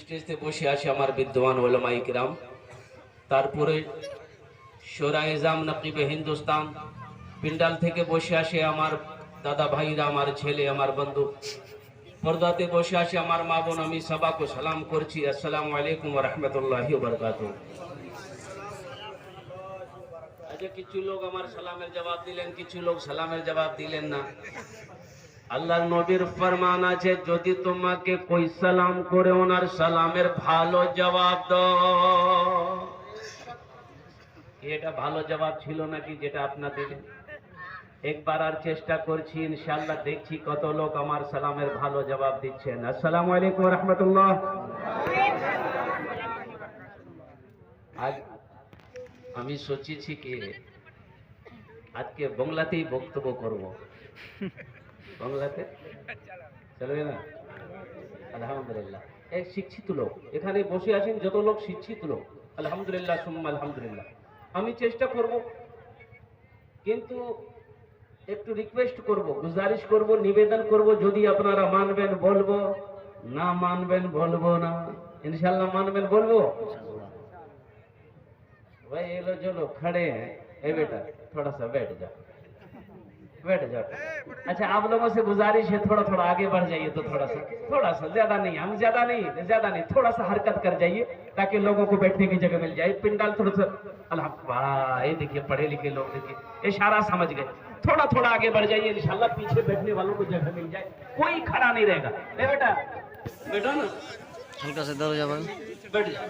স্টেজে বসে আছে আমার বিদ্বান ওলামায়ে কিরাম তারপরে শোরা-ই-জাম নকিবে হিন্দুস্তান পিন্ডাল থেকে বসে আসে আমার দাদা ভাইরা আমার ছেলে আমার বন্ধু পর্দাতে বসে আসে আমার মা বোন আমি সবাইকে সালাম করছি আসসালামু আলাইকুম ওয়া রাহমাতুল্লাহি ওয়া বারাকাতুহু আজকে কিছু লোক আমার সালামের জবাব দিলেন কিছু লোক সালামের জবাব দিলেন না আল্লাহর নবীর ফরমান আছে যদি তোমাকে কই সালাম করে ওনার সালামের ভালো জবাব দাও এটা ভালো জবাব ছিল নাকি যেটা আপনাদের একবার আর চেষ্টা করছি ইনশাআল্লাহ দেখছি কত লোক আমার সালামের ভালো জবাব দিচ্ছেন আসসালামু আলাইকুম ওয়া রাহমাতুল্লাহ আজ আমি সোচেছি কি আজকে বাংলাতেই বক্তব্য করব বাংলাতে চলবে না আলহামদুলিল্লাহ এই শিক্ষিত লোক এখানে বসে আছেন যত লোক শিক্ষিত লোক আলহামদুলিল্লাহ সুম্মা আলহামদুলিল্লাহ আমি চেষ্টা করব কিন্তু একটু রিকোয়েস্ট করব গুজারিশ করব নিবেদন করব যদি আপনারা মানবেন বলবো না মানবেন বলবো না ইনশাআল্লাহ মানবেন বলবো भाई ये लोग जो लोग खड़े हैं ए बेटा थोड़ा सा बैठ जाओ अच्छा आप लोगों से गुजारिश है थोड़ा थोड़ा आगे बढ़ जाइए तो थोड़ा सा ज्यादा नहीं हम ज्यादा नहीं थोड़ा सा हरकत कर जाइए ताकि लोगों को बैठने की जगह मिल जाए पिंडाल थोड़ा सा अल्लाह ये देखिए पढ़े लिखे लोग देखिए इशारा समझ गए थोड़ा थोड़ा आगे बढ़ जाइए इंशाल्लाह पीछे बैठने वालों को जगह मिल जाए कोई खड़ा नहीं रहेगा ए बेटा बैठो ना हल्का से दरवाजा बंद बैठ जाओ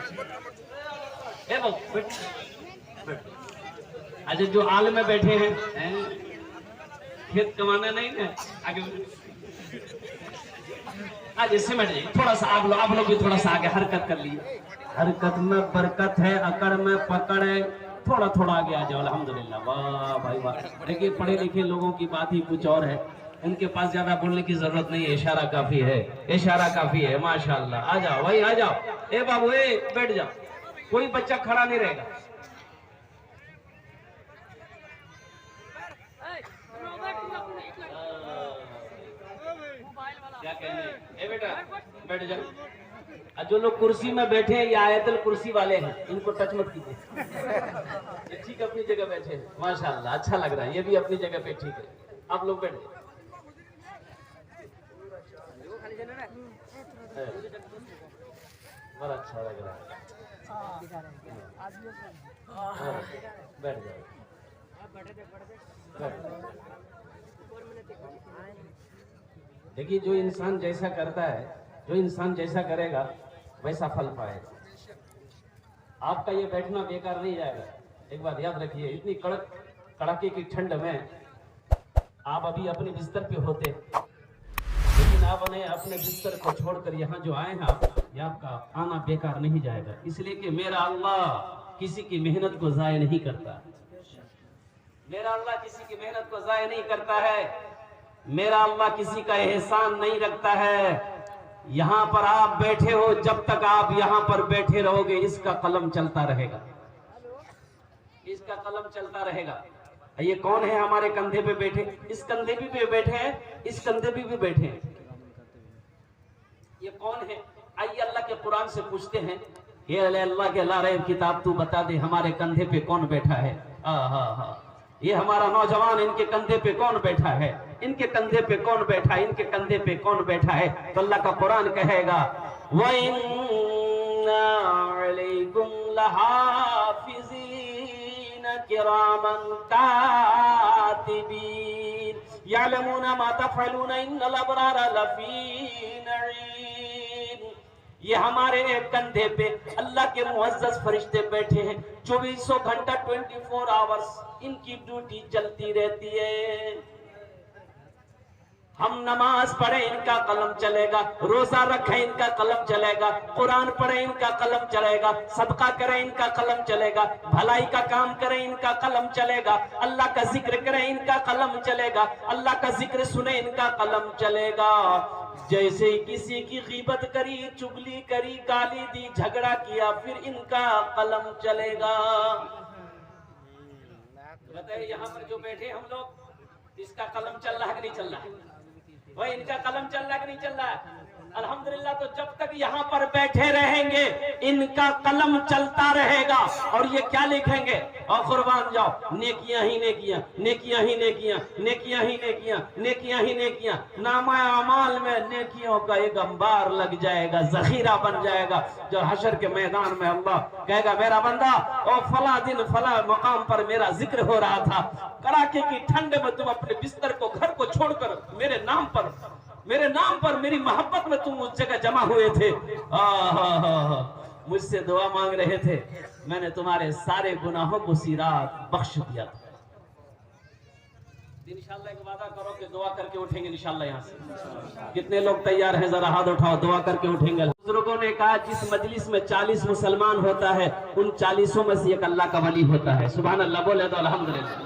ए बस बैठ अच्छा जो आल में बैठे हैं खेत कमाना नहीं ना आगे आज सिमट जाइए थोड़ा सा आप लोग भी थोड़ा सा आगे हरकत कर लिए हरकत में बरकत है अकड़ में पकड़ है थोड़ा थोड़ा आगे आ जाओ अल्हम्दुलिल्लाह वाह भाई वाह देखिए पढ़े लिखे लोगों की बात ही कुछ और है उनके पास ज्यादा बोलने की जरूरत नहीं है इशारा काफी है माशाल्लाह आ जाओ भाई आ जाओ ए बाबू ए बैठ जाओ कोई बच्चा खड़ा नहीं रहेगा क्या कहने ए बेटा बैठ जाओ जो लोग कुर्सी में बैठे हैं ये आयतल कुर्सी वाले हैं इनको टच मत कीजिए ये ठीक अपनी जगह बैठे हैं माशाल्लाह अच्छा लग रहा है ये भी अपनी जगह पे ठीक है आप लोग बैठ जाओ बड़ा अच्छा लग रहा है बैठ जाओ देखिए जो इंसान जैसा करता है जो इंसान जैसा करेगा वैसा फल पाएगा आपका ये बैठना बेकार नहीं जाएगा एक बात याद रखिए इतनी कड़ाके की ठंड में आप अभी अपने बिस्तर पे होते लेकिन आपने अपने बिस्तर को छोड़कर यहाँ जो आए हैं ये आपका आना बेकार नहीं जाएगा इसलिए कि मेरा अल्लाह किसी की मेहनत को जाया नहीं करता मेरा अल्लाह किसी की मेहनत को जाया नहीं करता है मेरा अल्लाह किसी का एहसान नहीं रखता है यहाँ पर आप बैठे हो जब तक आप यहाँ पर बैठे रहोगे इसका कलम चलता रहेगा ये कौन है हमारे कंधे पे बैठे इस कंधे भी पे बैठे हैं इस कंधे भी बैठे हैं ये कौन है आइए अल्लाह के कुरान से पूछते हैं ये अल्लाह के लारे किताब तू बता दे हमारे कंधे पे कौन बैठा है। ये हमारा नौजवान, इनके कंधे पे कौन बैठा है, इनके कंधे पे कौन बैठा है, इनके कंधे पे कौन बैठा है। तो अल्लाह का कुरान कहेगा वइन्ना अलैकुम लहाफिज़ीन किरामन कातिबीन यअलमूना मा तफ़अलूना इन्नल अबरारा लफ़ी नईम। ये हमारे कंधे पे अल्लाह के मुअज़्ज़ज़ फरिश्ते बैठे हैं, 2400 घंटा 24 आवर्स इनकी ड्यूटी चलती रहती है। हम नमाज पढ़े इनका कलम चलेगा, रोजा रखे इनका कलम चलेगा, कुरान पढ़े इनका कलम चलेगा, सदका करे इनका कलम चलेगा, भलाई का काम करे इनका कलम चलेगा, अल्लाह का जिक्र करे इनका कलम चलेगा, अल्लाह का जिक्र सुने इनका कलम चलेगा। जैसे किसी की गीबत करी, चुगली करी, गाली दी, झगड़ा किया, फिर इनका कलम चलेगा। बताइए यहाँ पर जो बैठे हम लोग, इसका कलम चल रहा है कि नहीं चल रहा है? वही इनका कलम चल रहा है कि नहीं चल रहा है? अल्हम्दुलिल्लाह। तो जब तक यहाँ पर बैठे रहेंगे इनका कलम चलता रहेगा। और ये क्या लिखेंगे? और कुर्बान जाओ, नेकियां ही नेकियां, नेकियां ही नेकियां, नेकियां ही नेकियां, नेकियां ही नेकियां। नामा अमाल में नेकियों का एक अंबार लग जाएगा, जखीरा बन जाएगा। जो हशर के मैदान में अल्लाह कहेगा मेरा बंदा और फला दिन फला मकाम पर मेरा जिक्र हो रहा था, कड़ाके की ठंड में तुम अपने बिस्तर को, घर को छोड़कर मेरे नाम पर मेरी मोहब्बत में तुम उस जगह जमा हुए थे, मुझसे दुआ मांग रहे थे, मैंने तुम्हारे सारे गुनाहों को उसी रात बख्श दिया था। इंशाल्लाह एक वादा करो कि दुआ करके उठेंगे इंशाल्लाह। यहाँ से कितने लोग तैयार हैं? जरा हाथ उठाओ, दुआ करके उठेंगे। बुजुर्गों ने कहा जिस मजलिस में 40 मुसलमान होता है, उन 40 में से एक अल्लाह का वली होता है। सुभान अल्लाह बोले तो अल्हम्दुलिल्लाह।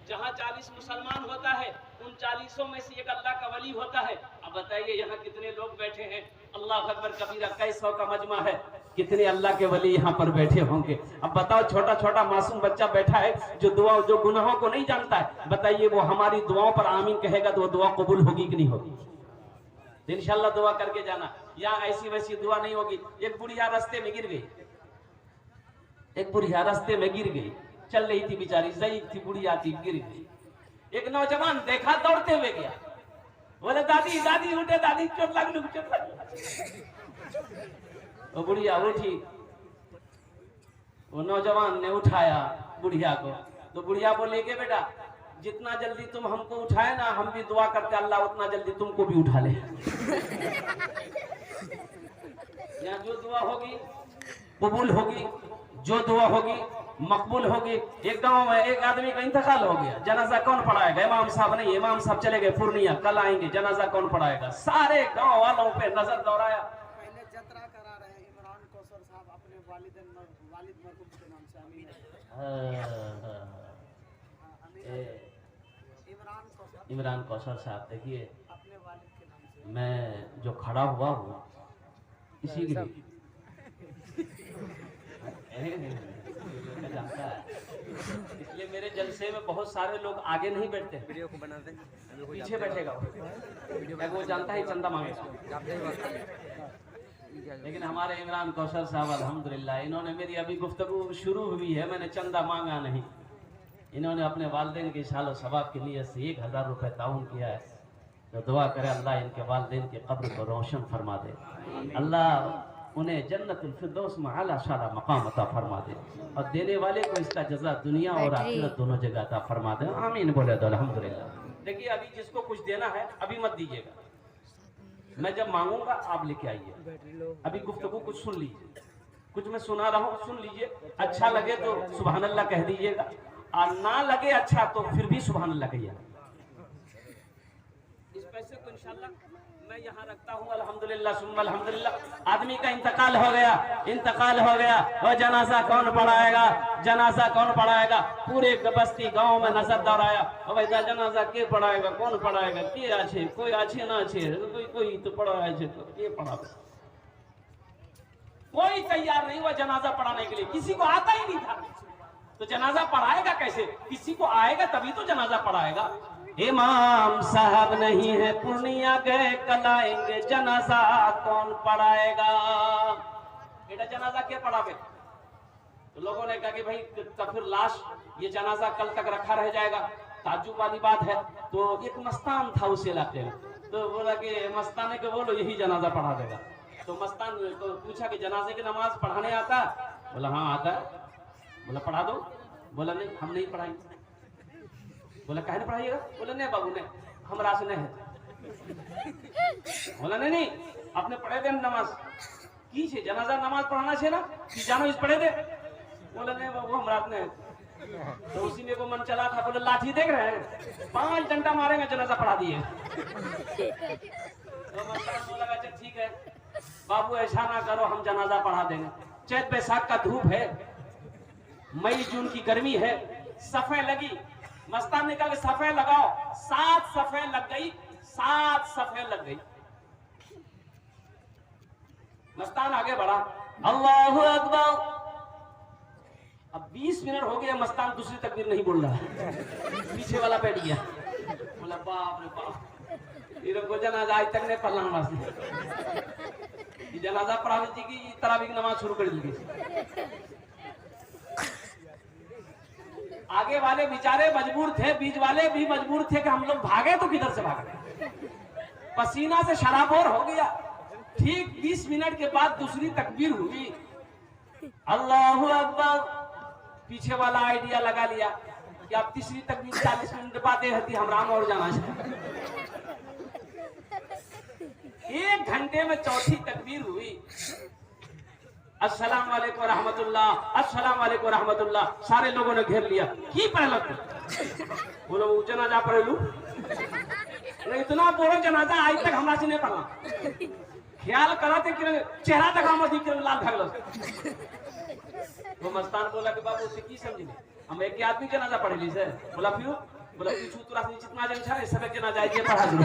जहाँ 40 मुसलमान होता है, उन 40 में से एक अल्लाह का वली होता है। अब बताइए यहाँ कितने लोग बैठे हैं? अल्लाह अकबर कबीरा, कई सौ का मजमा है, कितने अल्लाह के वली यहाँ पर बैठे होंगे। अब बताओ, छोटा छोटा मासूम बच्चा बैठा है जो गुनाहों को नहीं जानता है, बताइए वो हमारी दुआओं पर आमीन कहेगा तो वो दुआ कबूल होगी कि नहीं होगी? इंशाल्लाह दुआ करके जाना। यहाँ ऐसी वैसी दुआ नहीं होगी। एक बुढ़िया रास्ते में गिर गई, एक बुढ़िया रास्ते में गिर गई, चल रही थी बेचारी, ज़ईफ थी, बुढ़िया थी, गिर गई। एक नौजवान देखा, दौड़ते हुए गया, बोले दादी दादी उठे, दादी चोट लग लू, चोट लग। वो बुढ़िया उठी, वो नौजवान ने उठाया बुढ़िया को। तो बुढ़िया बोले कि बेटा जितना जल्दी तुम हमको उठाए ना, हम भी दुआ करते अल्लाह उतना जल्दी तुमको भी उठा ले। यहाँ जो दुआ होगी कबूल होगी, जो दुआ होगी मकबूल होगी। एक गांव में एक आदमी का इंतकाल हो गया, जनाजा कौन पढ़ाएगा? इमाम साहब नहीं, इमाम साहब चले गए पूर्णिया, कल आएंगे, जनाजा कौन पढ़ाएगा? सारे गांव वालों पे नजर दौड़ाया। पहले जतरा करा रहे हैं इमरान कौसर साहब अपने वालिद मरहूम के नाम से। इमरान कौसर साहब, देखिए अपने वालिद के नाम से मैं जो खड़ा हुआ हूँ इसी के लिए जानता है, इसलिए मेरे जलसे में बहुत सारे लोग आगे नहीं बैठते, वीडियो को बनाते हैं, पीछे बैठेगा वो जानता है चंदा मांगेगा। लेकिन हमारे इमरान कौसर साहब अल्हम्दुलिल्लाह, इन्होंने मेरी अभी गुफ्तगू शुरू हुई है, मैंने चंदा मांगा नहीं, इन्होंने अपने वालिदैन के सालो सवाब के लिए से 1000 रुपये ताउन किया है। तो दुआ करे अल्लाह इनके वालिदैन की कब्र को रोशन फरमा दे, अल्लाह उन्हें जन्नतुल फिरदौस में आला शाला मकाम अता फरमा दे, और देने वाले को इसका जज़ा दुनिया और आखिरत दोनों जगह अता फरमा दे। आमीन बोले तो अल्हम्दुलिल्लाह। देखिए अभी जिसको कुछ देना है अभी मत दीजिएगा, मैं जब मांगूंगा आप लेके आइए। अभी गुफ्तगू कुछ सुन लीजिए, कुछ मैं सुना रहा हूँ सुन लीजिए, अच्छा लगे तो सुभान अल्लाह कह दीजिएगा, और ना लगे अच्छा तो फिर भी सुभान अल्लाह कहिएगा। इस पैसे को इंशाल्लाह मैं यहाँ रखता हूँ। अल्हम्दुलिल्लाह सुम्मा अल्हम्दुलिल्लाह। आदमी का इंतकाल हो गया, इंतकाल हो गया, वो जनाजा कौन पढ़ाएगा? जनाजा कौन पढ़ाएगा? पूरे बस्ती गांव में नजर दौड़ाया, भाई जनाजा के पढ़ाएगा? कौन पढ़ाएगा? के अच्छे, कोई अच्छे ना अच्छे, कोई तो पढ़ा है, ये पढ़ा, कोई तैयार नहीं हुआ जनाजा पढ़ाने के लिए, किसी को आता ही नहीं था। तो जनाजा पढ़ाएगा कैसे? किसी को आएगा तभी तो जनाजा पढ़ाएगा। इमाम साहब नहीं है पूर्णिया गए, कल आएंगे, जनाजा कौन पढ़ाएगा? बेटा जनाजा क्या पढ़ावे? तो लोगों ने कहा कि भाई तब फिर लाश ये जनाजा कल तक रखा रह जाएगा, ताज्जुब वाली बात है। तो एक मस्तान था उस इलाके में, तो बोला कि मस्ताने को बोलो यही जनाजा पढ़ा देगा। तो मस्तान को पूछा कि जनाजे की नमाज पढ़ाने आता? बोला हाँ आता है। बोला पढ़ा दो। बोला नहीं हम नहीं पढ़ाएंगे। बोला काहे नहीं पढ़ाइएगा? बोला नहीं बाबू ने हमरा से नहीं है। बोला नहीं नहीं आपने पढ़े थे नमाज की छे, जनाजा नमाज पढ़ाना छे ना कि जानो इस पढ़े थे? बोला नहीं बाबू हमरा से नहीं। तो उसी में को मन चला था, बोले लाठी देख रहे हैं 5 डंडा मारेंगे जनाजा पढ़ा दिए। तो बोला अच्छा ठीक है बाबू ऐसा ना करो हम जनाजा पढ़ा देंगे। चैत बैसाख का धूप है, मई जून की गर्मी है, सफे लगी। मस्तान ने कहा कि सफे लगाओ। 7 सफे लग गई, 7 सफे लग गई। मस्तान आगे बढ़ा, अल्लाहु अकबर। अब 20 मिनट हो गए, मस्तान दूसरी तकबीर नहीं बोल रहा, पीछे वाला बैठ गया। बोला बाप रे बाप, इनको जनाजा आज तक नहीं पढ़ना नमाज, जनाजा पढ़ाने की तरावी की नमाज शुरू कर दी। आगे वाले बेचारे मजबूर थे, बीच वाले भी मजबूर थे कि हम लोग भागे तो किधर से भागे, पसीना से शराबोर हो गया। ठीक 20 मिनट के बाद दूसरी तकबीर हुई, अल्लाहु अकबर। पीछे वाला आइडिया लगा लिया कि अब तीसरी तकबीर 40 मिनट बाद हती हम राम और जाना चाहिए। 1 घंटे में चौथी तकबीर हुई, अस्सलाम वालेकुम रहमतुल्लाह, अस्सलाम वालेकुम रहमतुल्लाह। सारे लोगों ने घेर लिया, की पढ़ लगते बोलो जनाजा पढ़ लू। इतना बोलो जनाजा आज तक हमारा से नहीं पढ़ा, ख्याल करा थे कि चेहरा तक हम दिख लाल भगल। वो मस्तान बोला कि बाबू उसे की समझी हम एक आदमी जनाजा पढ़ ली से। बोला क्यों? बोला पूछू तोरा जितना जन छा सब जनाजा ये पढ़ा दो,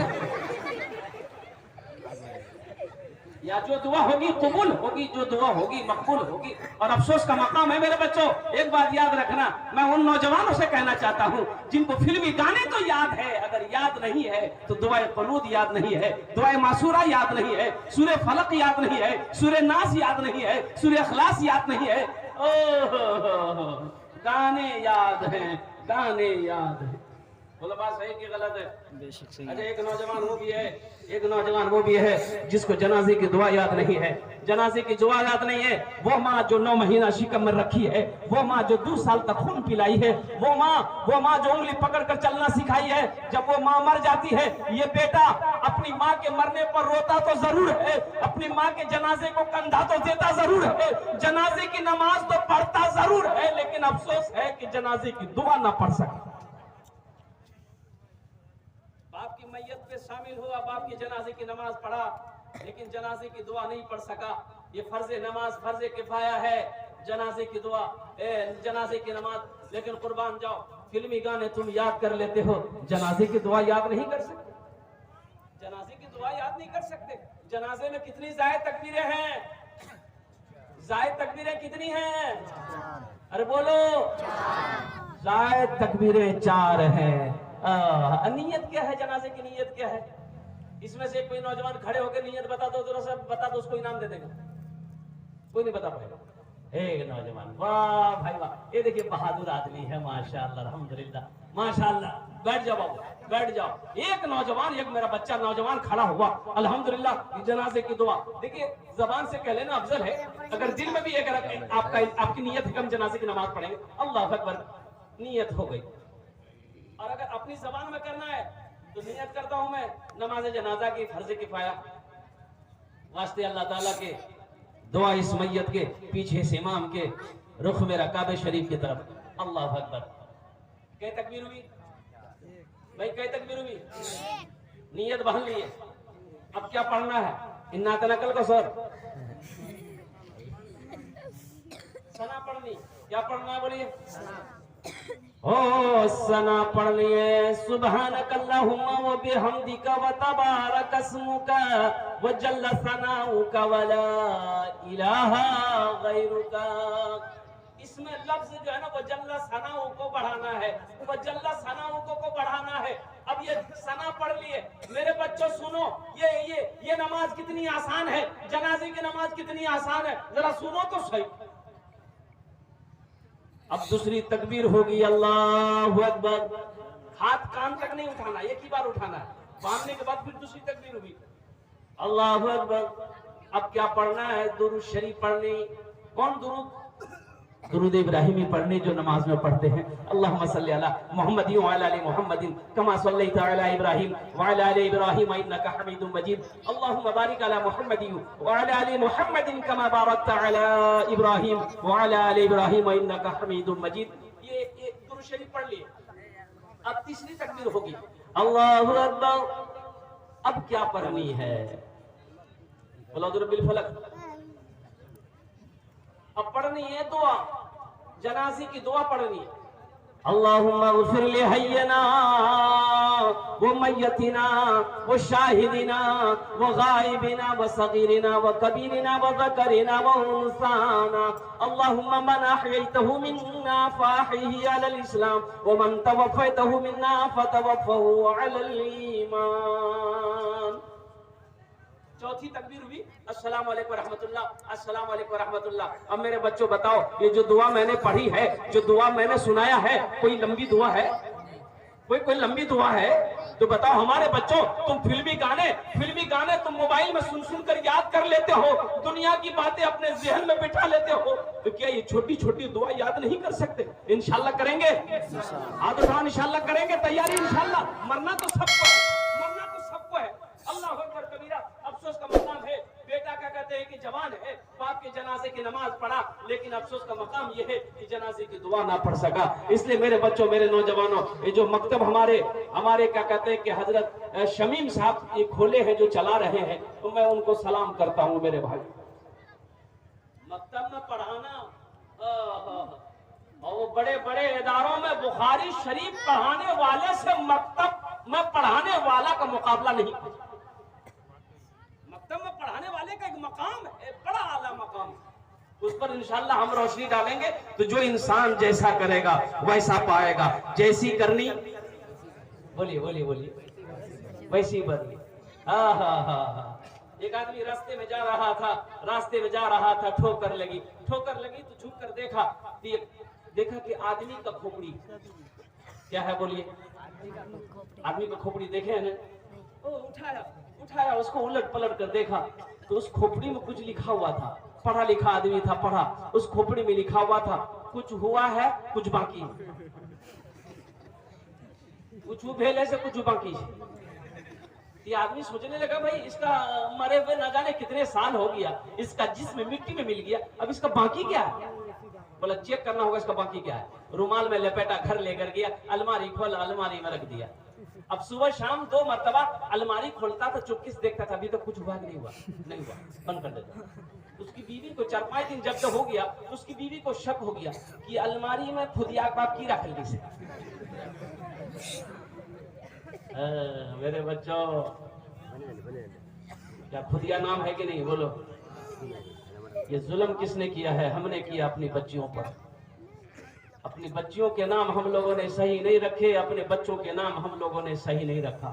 या जो दुआ होगी कबूल होगी, जो दुआ होगी मकबूल होगी। और अफसोस का मकाम है मेरे बच्चों, एक बात याद रखना, मैं उन नौजवानों से कहना चाहता हूँ जिनको फिल्मी गाने तो याद है, अगर याद नहीं है तो दुआए क़ुनूत याद नहीं है, दुआए मासूरा याद नहीं है, सूरे फलक याद नहीं है, सूरे नास याद नहीं है, सूरे इखलास याद नहीं है। ओह गाने याद हैं, गाने याद है। बोला बात सही कि गलत है? बेशक सही। अच्छा एक नौजवान वो भी है, एक नौजवान वो भी है जिसको जनाजे की दुआ याद नहीं है। जनाजे की दुआ याद नहीं है। वो माँ जो 9 महीना शिकम में रखी है, वो माँ जो 2 साल तक खून पिलाई है, वो माँ जो उंगली पकड़ कर चलना सिखाई है। जब वो माँ मर जाती है, ये बेटा अपनी माँ के मरने पर रोता तो जरूर है, अपनी माँ के जनाजे को कंधा तो देता जरूर है, जनाजे की नमाज तो पढ़ता जरूर है, लेकिन अफसोस है कि जनाजे की दुआ ना पढ़ सके। बाप की मैयत पे शामिल हुआ, बाप की जनाजे की नमाज पढ़ा, लेकिन जनाजे की दुआ नहीं पढ़ सका। ये फर्ज नमाज फर्ज किफाया है, जनाजे की दुआ जनाजे की नमाज। लेकिन कुर्बान जाओ, फिल्मी गाने तुम याद कर लेते हो, जनाजे की दुआ याद नहीं कर सकते, जनाजे की दुआ याद नहीं कर सकते। जनाजे में कितनी जायद तकबीरें हैं? जायद तकबीरें कितनी हैं? अरे बोलो, जायद तकबीरें 4 हैं। नीयत क्या है? जनाजे की नीयत क्या है? इसमें से कोई नौजवान खड़े होकर नीयत बता दो, जरा सा बता दो, उसको इनाम दे देगा। कोई नहीं बता पाएगा। एक नौजवान, वाह भाई वाह, ये देखिए बहादुर आदमी है, माशाअल्लाह अल्हम्दुलिल्लाह माशाअल्लाह। बैठ जाओ बाबू, बैठ जाओ। एक नौजवान, एक मेरा बच्चा नौजवान खड़ा हुआ, अल्हम्दुलिल्लाह जनाजे की दुआ। देखिए जबान से कह लेना अफजल है, अगर दिल में भी अगर आपकी नीयत है कि हम जनाजे की नमाज पढ़ेंगे, अल्लाह अकबर, नीयत हो गई। और अगर अपनी जबान में करना है तो नियत करता हूं मैं नमाज जनाजा की फर्ज किफाया वास्ते अल्लाह ताला के दुआ इस मैयत के पीछे से इमाम के रुख मेरा काबे शरीफ की तरफ। अल्लाह अकबर। कै तकबीर हुई भाई? कै तकबीर हुई? नियत बहन लिए। अब क्या पढ़ना है? इन्ना तनकल को सर सना पढ़नी। क्या पढ़ना है बोलिए? ओ सना पढ़ लिए, सुब्हानकल्लाहुम्मा व बिहम्दिका व तबारक अस्मुका व जल्ल सनाउका व ला इलाहा गैरुका। इसमें लफ्ज जो है ना, वो जल्ल सनाउ को बढ़ाना है, वो जल्ल सनाउ को बढ़ाना है। अब ये सना पढ़ लिए। मेरे बच्चों सुनो, ये नमाज कितनी आसान है, जनाजे की नमाज कितनी आसान है, जरा सुनो तो सही। अब दूसरी तकबीर होगी, अल्लाहु अकबर। हाथ कान तक नहीं उठाना, एक ही बार उठाना है, बांधने के बाद फिर दूसरी तकबीर हुई, अल्लाहु अकबर। अब क्या पढ़ना है? दुरूद शरीफ पढ़नी। कौन दुरूद? दुरूद इब्राहिमी पढ़नी, जो नमाज में पढ़ते हैं। अल्लाहुम्मा सल्ली अला मुहम्मदिन व अला आलि मुहम्मदिन कमा सल्लैता अला इब्राहिम व अला आलि इब्राहिम इन्नका हमीदुम मजीद। अल्लाहुम्मा बारिक अला मुहम्मदिन व अला आलि मुहम्मदिन कमा बारकता अला इब्राहिम व अला आलि इब्राहिम इन्नका हमीदुम मजीद। ये दुरूद शरीफ पढ़ लिए। अब तीसरी तकबीर होगी, अल्लाहु अकबर। अब क्या पढ़नी है? बिल फलक। अब पढ़नी है दुआ, जनाजे की दुआ पढ़नी है। अल्लाहुम्मा उग़फिर लि हय्यिना व मय्यतिना व शाहिदिना व गायबिना व सगीरिना व कबीरिना व ज़करिना व उन्साना। अल्लाहुम्मा मन अहयैतहु मिन्ना फ़अहयिही अलल इस्लाम व मन तवफ़्फ़ैतहु मिन्ना फ़तवफ़्फ़हु अलल ईमान। चौथी तकबीर हुई, अस्सलाम वालेकुम रहमतुल्लाह, अस्सलाम वालेकुम रहमतुल्लाह। अब मेरे बच्चों बताओ, ये जो दुआ मैंने पढ़ी है, जो दुआ मैंने सुनाया है, कोई लंबी दुआ है? कोई लंबी दुआ है? तो बताओ हमारे बच्चों, तुम फिल्मी गाने तुम मोबाइल में सुन कर याद कर लेते हो, दुनिया की बातें अपने जहन में बिठा लेते हो, तो क्या ये छोटी छोटी दुआ याद नहीं कर सकते? इंशाल्लाह करेंगे, आदरान इंशाल्लाह करेंगे, तैयारी इंशाल्लाह। मरना तो सबको है। अल्लाह अकबर कबीरा। अफसोस का मकाम है, बेटा क्या कहते हैं कि जवान है, बाप के जनाजे की नमाज पढ़ा, लेकिन अफसोस का मकाम यह है कि जनाजे की दुआ ना पढ़ सका। इसलिए मेरे बच्चों, मेरे नौजवानों, ये जो मकतब हमारे क्या कहते हैं कि हजरत शमीम साहब ये खोले हैं, जो चला रहे हैं, तो मैं उनको सलाम करता हूँ। मेरे भाई, मकतब में पढ़ाना और वो बड़े बड़े इदारों में बुखारी शरीफ पढ़ाने वाले से मकतब में पढ़ाने वाला का मुकाबला नहीं। मकतब में पढ़ाने वाले का एक मकाम है, बड़ा आला मकाम है। उस पर इंशाल्लाह हम रोशनी डालेंगे, तो जो इंसान जैसा करेगा वैसा पाएगा। जैसी करनी, बोलिए वैसी बदली। एक आदमी रास्ते में जा रहा था, ठोकर लगी तो झुक कर देखा कि आदमी का खोपड़ी क्या है, बोलिए, आदमी का खोपड़ी देखे है ना? ओ उठाया, उसको उलट पलट कर देखा तो उस खोपड़ी में कुछ लिखा हुआ था। पढ़ा लिखा आदमी था, पढ़ा, उस खोपड़ी में लिखा हुआ था, कुछ हुआ है कुछ बाकी है, कुछ भेले से कुछ बाकी है। ये आदमी सोचने लगा, भाई इसका मरे हुए न जाने कितने साल हो गया, इसका जिस्म मिट्टी में मिल गया, अब इसका बाकी क्या है? बोला चेक करना होगा इसका बाकी क्या है। रुमाल में लपेटा, घर लेकर गया, अलमारी खोला, अलमारी में रख दिया। अब सुबह शाम 2 मरतबा अलमारी खोलता था, चुपके से देखता था, अभी तक कुछ हुआ नहीं हुआ, बंद कर देता। उसकी बीवी को 4-5 दिन जब हो गया, तो उसकी बीवी को शक हो गया कि अलमारी में खुदिया बाप की रख ली से। मेरे बच्चों, क्या खुदिया नाम है कि नहीं? बोलो। ये जुल्म किसने किया है? हमने किया अपनी बच्चियों पर। अपनी बच्चियों के नाम हम लोगों ने सही नहीं रखे, अपने बच्चों के नाम हम लोगों ने सही नहीं रखा।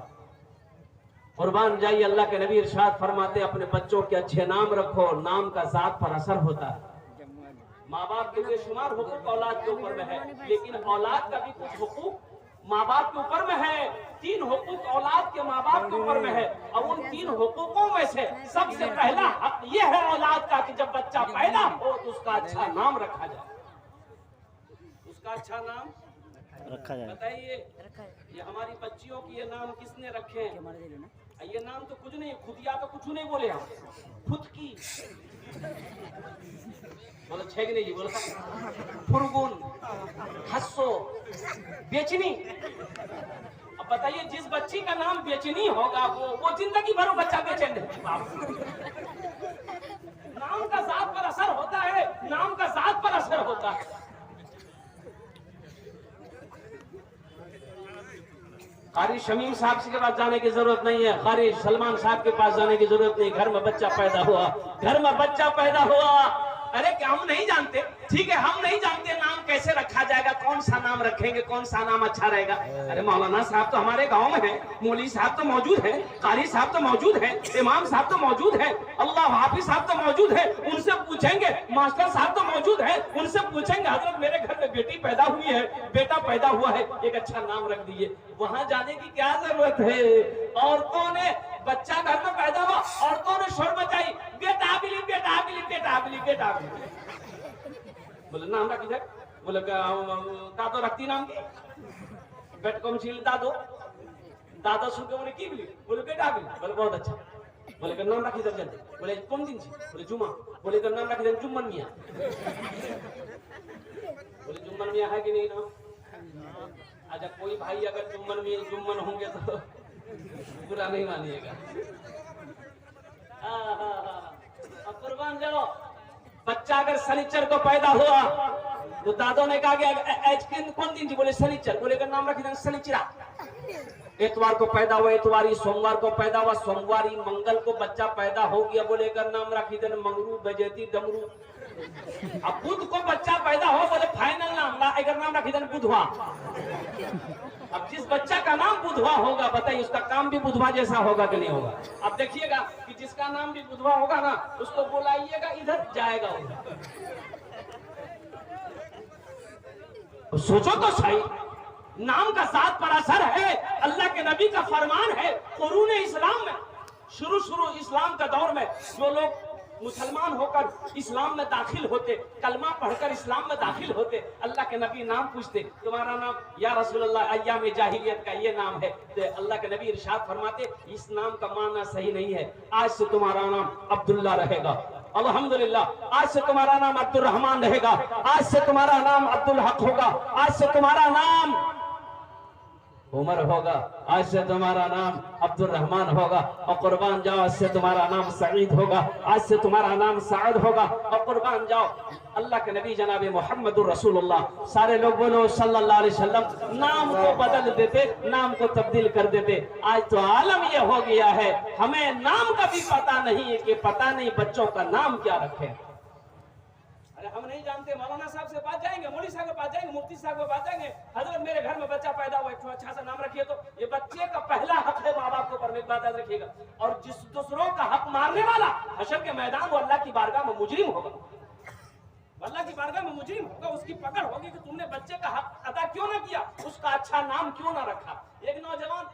कुर्बान जाइए, अल्लाह के नबी इरशाद फरमाते, अपने बच्चों के अच्छे नाम रखो, नाम का जात पर असर होता है। माँ बाप के बेशुमार हुकूक औलाद के ऊपर में है, लेकिन औलाद का भी कुछ हुकूक माँ बाप के ऊपर में है। 3 हुकूक औलाद के माँ बाप के ऊपर में है, और उन 3 हुकूकों में से सबसे पहला हक ये है औलाद का कि जब बच्चा पैदा हो तो उसका अच्छा नाम रखा जाए, उसका अच्छा नाम रखा जाए। बताइए, ये हमारी बच्चियों की ये नाम किसने रखे हैं? ये नाम तो कुछ नहीं, खुदिया तो कुछ नहीं बोले हम, खुद की बोलो, छेग नहीं बोला, फुरगुन, हस्सो, बेचनी। अब बताइए, जिस बच्ची का नाम बेचनी होगा वो जिंदगी भर बच्चा बेचेंगे। नाम का जात पर असर होता है, नाम का जात पर असर होता है। कारी शमीम साहब के पास जाने की जरूरत नहीं है, कारी सलमान साहब के पास जाने की जरूरत नहीं। घर में बच्चा पैदा हुआ। अरे क्या हम नहीं जानते? ठीक है, हम नहीं जानते नाम कैसे रखा जाएगा, कौन सा नाम रखेंगे, कौन सा नाम अच्छा रहेगा। अरे मौलाना साहब तो हमारे गांव में है, मौलवी साहब तो मौजूद है, कारी साहब तो मौजूद है, इमाम साहब तो मौजूद है, अल्लाह हाफिज साहब तो मौजूद है, उनसे पूछेंगे, मास्टर साहब तो मौजूद है, उनसे पूछेंगे हजरत मेरे घर में बेटी पैदा हुई है, बेटा पैदा हुआ है, एक अच्छा नाम रख दीजिए। वहां जाने की क्या जरूरत है। औरतों ने बच्चा घर में पैदा हुआ, औरतों ने शोर मचाई, बेटा बिली बेटा बिली बेटा बिली बेटा बिली। बोले नाम रखी जाए, बोले दादो रखती नाम की बेट कम छील दादो दादा सुन के बोले की बिली, बोले बेटा बिली। बोले बहुत अच्छा। बोले का नाम रखी जल्दी, बोले कौन दिन छी, बोले जुमा। बोले का नाम रखी जुम्मन मियां। बोले जुम्मन मियां है कि नहीं नाम। अच्छा कोई भाई अगर जुम्मन होंगे तो बुरा नहीं मानिएगा। कुर्बान जाओ, बच्चा अगर शनिचर को पैदा हुआ तो दादों ने कहा कि कौन दिन जी, बोले शनिचर। बोले का नाम रखी शनिचरा। एतवार को पैदा हुआ एतवारी, सोमवार को पैदा हुआ सोमवारी, मंगल को बच्चा पैदा हो गया, बोले का नाम रखी देन मंगरू बजेती डमरू। अब बुध को बच्चा पैदा हो, बोले फाइनल नाम अगर नाम रखी देन बुधवा। अब जिस बच्चा का नाम बुधवा होगा बताइए उसका काम भी बुधवा जैसा होगा कि नहीं होगा। अब देखिएगा कि जिसका नाम भी बुधवा होगा ना उसको बुलाइएगा, इधर जाएगा उधर। सोचो तो सही, नाम का साथ पर असर है, अल्लाह के नबी का फरमान है। कुरून इस्लाम में शुरू इस्लाम का दौर में जो लोग मुसलमान होकर इस्लाम में दाखिल होते, कलमा पढ़कर इस्लाम में दाखिल होते, अल्लाह के नबी नाम पूछते, तुम्हारा नाम या रसूलल्लाह अय्याम जाहिलियत का ये नाम है। तो अल्लाह के नबी इरशाद फरमाते इस नाम का माना सही नहीं है, आज से तुम्हारा नाम अब्दुल्ला रहेगा, अल्हम्दुलिल्लाह। आज से तुम्हारा नाम अब्दुल रहमान रहेगा, आज से तुम्हारा नाम अब्दुल हक होगा, आज से तुम्हारा नाम उमर होगा, आज से तुम्हारा नाम अब्दुल रहमान होगा। और कुर्बान जाओ आज से तुम्हारा नाम सईद होगा, आज से तुम्हारा नाम साद होगा। और कुर्बान जाओ अल्लाह के नबी जनाब मोहम्मदुर रसूलुल्लाह, सारे लोग बोलो सल्लल्लाहु अलैहि वसल्लम, नाम को बदल देते, नाम को तब्दील कर देते। आज तो आलम ये हो गया है, हमें नाम का भी पता नहीं है कि पता नहीं बच्चों का नाम क्या रखें। अरे हम नहीं जानते, मौलाना साहब से बात जाएंगे, मौलवी साहब के पास जाएंगे, मुफ्ती साहब के पास जाएंगे, हजरत मेरे घर में बच्चा पैदा हुआ, एक अच्छा सा नाम रखिए। तो ये बच्चे का पहला हक है माँ बाप के ऊपर, में बात याद रखिएगा। और जिस दूसरों का हक मारने वाला हशर के मैदान वो अल्लाह की बारगाह में मुजरिम होगा, अल्लाह की बारगाह में मुजरिम होगा। उसकी पकड़ होगी कि तुमने बच्चे का हक अदा क्यों ना किया, उसका अच्छा नाम क्यों ना रखा। एक नौजवान